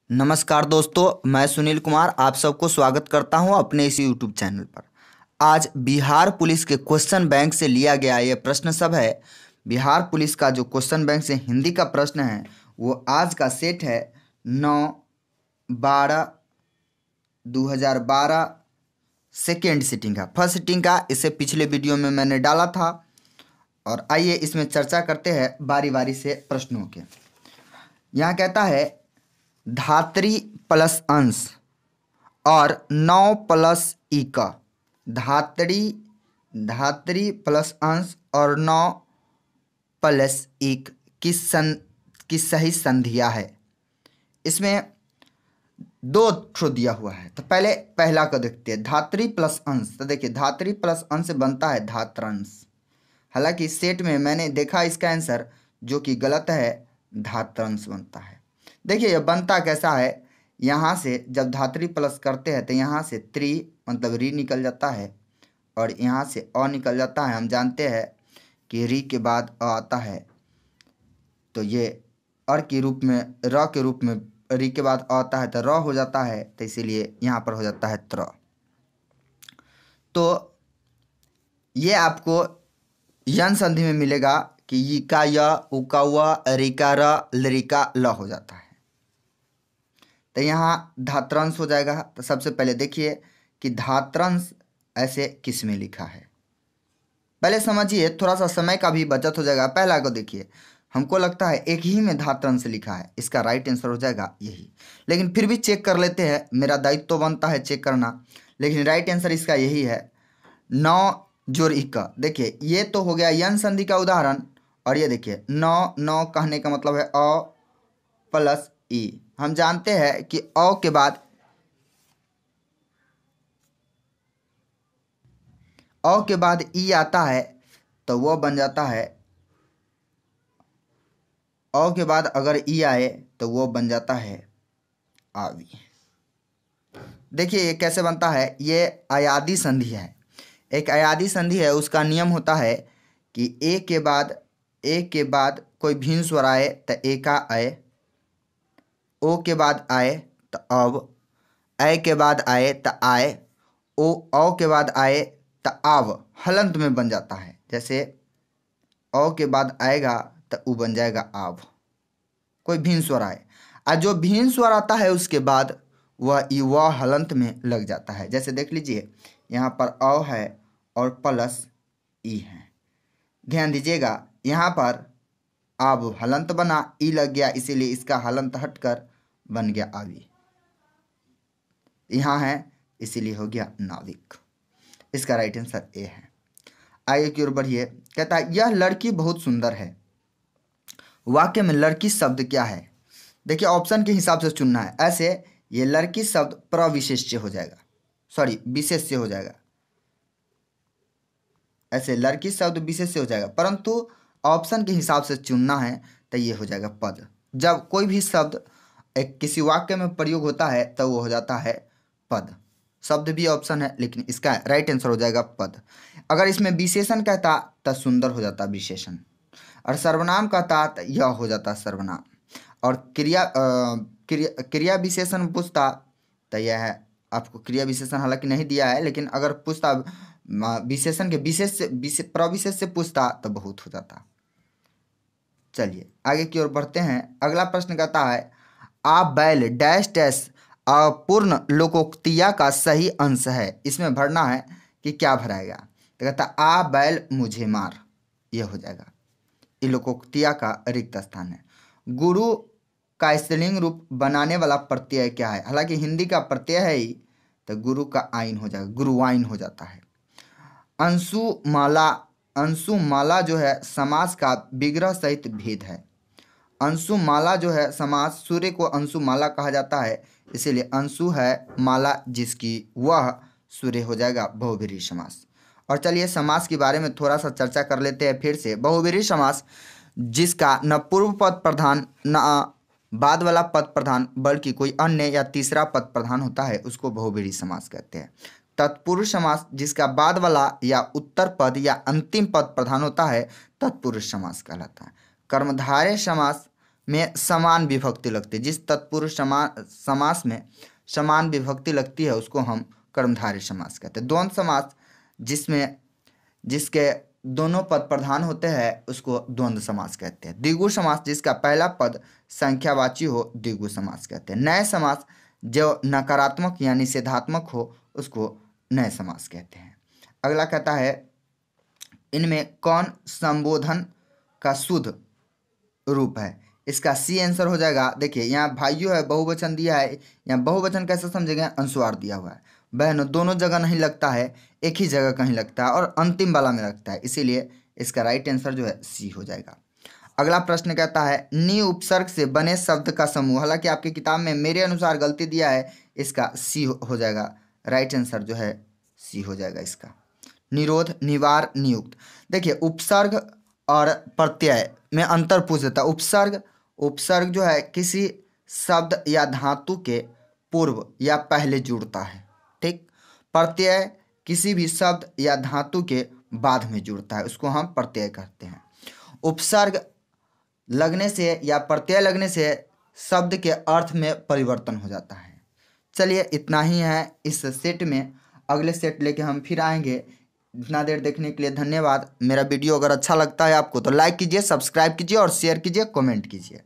नमस्कार दोस्तों, मैं सुनील कुमार आप सबको स्वागत करता हूं अपने इस यूट्यूब चैनल पर। आज बिहार पुलिस के क्वेश्चन बैंक से लिया गया ये प्रश्न सब है। बिहार पुलिस का जो क्वेश्चन बैंक से हिंदी का प्रश्न है वो आज का सेट है 9/12/2012 सेकेंड सिटिंग का, फर्स्ट सिटिंग का। इसे पिछले वीडियो में मैंने डाला था और आइए इसमें चर्चा करते हैं बारी बारी से प्रश्नों के। यहाँ कहता है धात्री प्लस अंश और 9 प्लस ई का धात्री प्लस अंश और 9 प्लस ई की सही संधिया है। इसमें दो ठो दिया हुआ है, तो पहले पहला को देखते हैं, धात्री प्लस अंश। तो देखिए धात्री प्लस अंश बनता है धात्रांश। हालांकि सेट में मैंने देखा इसका आंसर जो कि गलत है, धात्रांश बनता है। देखिए यह बनता कैसा है, यहाँ से जब धात्री प्लस करते हैं तो यहाँ से त्रि मतलब री निकल जाता है और यहाँ से अ निकल जाता है। हम जानते हैं कि री के बाद अ आता है, तो ये अर के रूप में र के रूप में री के बाद अ आता है तो र हो जाता है, तो इसीलिए यहाँ पर हो जाता है त्र। तो ये आपको यन संधि में मिलेगा कि ई का य, उ का व, री का र, लरी का ल हो जाता है। तो यहाँ धात्रांश हो जाएगा। तो सबसे पहले देखिए कि धात्रांश ऐसे किस में लिखा है, पहले समझिए, थोड़ा सा समय का भी बचत हो जाएगा। पहला को देखिए, हमको लगता है एक ही में धात्रांश लिखा है, इसका राइट आंसर हो जाएगा यही। लेकिन फिर भी चेक कर लेते हैं, मेरा दायित्व तो बनता है चेक करना, लेकिन राइट आंसर इसका यही है 9 जोड़ इक्का। देखिए ये तो हो गया यन संधि का उदाहरण, और ये देखिए 9 9 कहने का मतलब है अ प्लस ई। हम जानते हैं कि अ के बाद ई आता है तो वह बन जाता है, अ के बाद अगर ई आए तो वो बन जाता है आवी। देखिए ये कैसे बनता है, ये अयादी संधि है। एक अयादी संधि है, उसका नियम होता है कि ए के बाद कोई भिन्न स्वर आए तो ए का आए, ओ के बाद आए तो अब, ए के बाद आए तो आए, ओ के बाद आए तो आव हलंत में बन जाता है। जैसे ओ के बाद आएगा तो उ बन जाएगा आव, कोई भिन्न स्वर आए, और जो भिन्न स्वर आता है उसके बाद वह ई व हलंत में लग जाता है। जैसे देख लीजिए यहाँ पर अ है और प्लस ई है, ध्यान दीजिएगा यहाँ पर आव हलंत बना, ई लग गया, इसीलिए इसका हलंत हटकर बन गया आवी। यहाँ है इसीलिए हो गया नाविक। इसका राइट आंसर ए है। आगे की ओर बढ़िए, कहता है यह लड़की बहुत सुंदर है। वाक्य में लड़की शब्द क्या है? देखिए ऑप्शन के हिसाब से चुनना है। ऐसे ये लड़की शब्द प्रविशेष्य हो जाएगा, सॉरी विशेष्य हो जाएगा। ऐसे लड़की शब्द विशेष्य हो जाएगा, परंतु ऑप्शन के हिसाब से चुनना है तो ये हो जाएगा पद। जब कोई भी शब्द एक किसी वाक्य में प्रयोग होता है तो वो हो जाता है पद। शब्द भी ऑप्शन है, लेकिन इसका राइट आंसर हो जाएगा पद। अगर इसमें विशेषण कहता तो सुंदर हो जाता विशेषण, और सर्वनाम कहता तो यह हो जाता सर्वनाम, और क्रिया विशेषण पूछता तो यह है आपको क्रिया विशेषण हालांकि नहीं दिया है, लेकिन अगर पूछता विशेषण के विशेष प्रविशेष से पूछता तो बहुत हो जाता। चलिए आगे की ओर बढ़ते हैं। अगला प्रश्न कहता है आ बैल डैश डैश अपूर्ण लोकोक्तिया का सही अंश है। इसमें भरना है कि क्या भराएगा, तो कहता आ बैल मुझे मार, यह हो जाएगा। ये लोकोक्तिया का रिक्त स्थान है। गुरु का स्त्रीलिंग रूप बनाने वाला प्रत्यय क्या है? हालांकि हिंदी का प्रत्यय है ही, तो गुरु का आइन हो जाएगा, गुरुवाइन हो जाता है। अंशुमाला जो है समास का विग्रह सहित भेद है। अंशुमाला जो है समास, सूर्य को अंशुमाला कहा जाता है, इसीलिए अंशु है माला जिसकी वह सूर्य हो जाएगा बहुव्रीहि समास। और चलिए समास के बारे में थोड़ा सा चर्चा कर लेते हैं फिर से। बहुव्रीहि समास जिसका न पूर्व पद प्रधान न बाद वाला पद प्रधान बल्कि कोई अन्य या तीसरा पद प्रधान होता है उसको बहुव्रीहि समास कहते हैं। तत्पुरुष समास जिसका बाद वाला या उत्तर पद या अंतिम पद प्रधान होता है तत्पुरुष समास कहलाता है। कर्मधारय समास में समान विभक्ति लगती है, जिस तत्पुरुष समास में समान विभक्ति लगती है उसको हम कर्मधारय समास कहते हैं। द्वंद्व समास जिसके दोनों पद प्रधान होते हैं उसको द्वंद्व समास कहते हैं। द्विगु समास जिसका पहला पद संख्यावाची हो द्विगु समास कहते हैं। नए समास जो नकारात्मक या निषेधात्मक हो उसको नए समास कहते हैं। अगला कहता है इनमें कौन संबोधन का शुद्ध रूप है? इसका सी आंसर हो जाएगा। देखिए यहाँ भाइयों है, बहुवचन दिया है, यहाँ बहुवचन कैसे समझेंगे? अनुस्वार दिया हुआ है। बहनों दोनों जगह नहीं लगता है, एक ही जगह कहीं लगता है और अंतिम वाला में लगता है, इसीलिए इसका राइट आंसर जो है सी हो जाएगा। अगला प्रश्न कहता है नी उपसर्ग से बने शब्द का समूह। हालांकि आपकी किताब में मेरे अनुसार गलती दिया है, इसका सी हो जाएगा। राइट आंसर जो है सी हो जाएगा इसका। निरोध, निवार, नियुक्त। देखिए उपसर्ग और प्रत्यय में अंतर पूछ देता है। उपसर्ग जो है किसी शब्द या धातु के पूर्व या पहले जुड़ता है, ठीक। प्रत्यय किसी भी शब्द या धातु के बाद में जुड़ता है, उसको हम प्रत्यय कहते हैं। उपसर्ग लगने से या प्रत्यय लगने से शब्द के अर्थ में परिवर्तन हो जाता है। चलिए इतना ही है इस सेट में, अगले सेट लेके हम फिर आएंगे। इतना देर देखने के लिए धन्यवाद। मेरा वीडियो अगर अच्छा लगता है आपको तो लाइक कीजिए, सब्सक्राइब कीजिए और शेयर कीजिए, कमेंट कीजिए।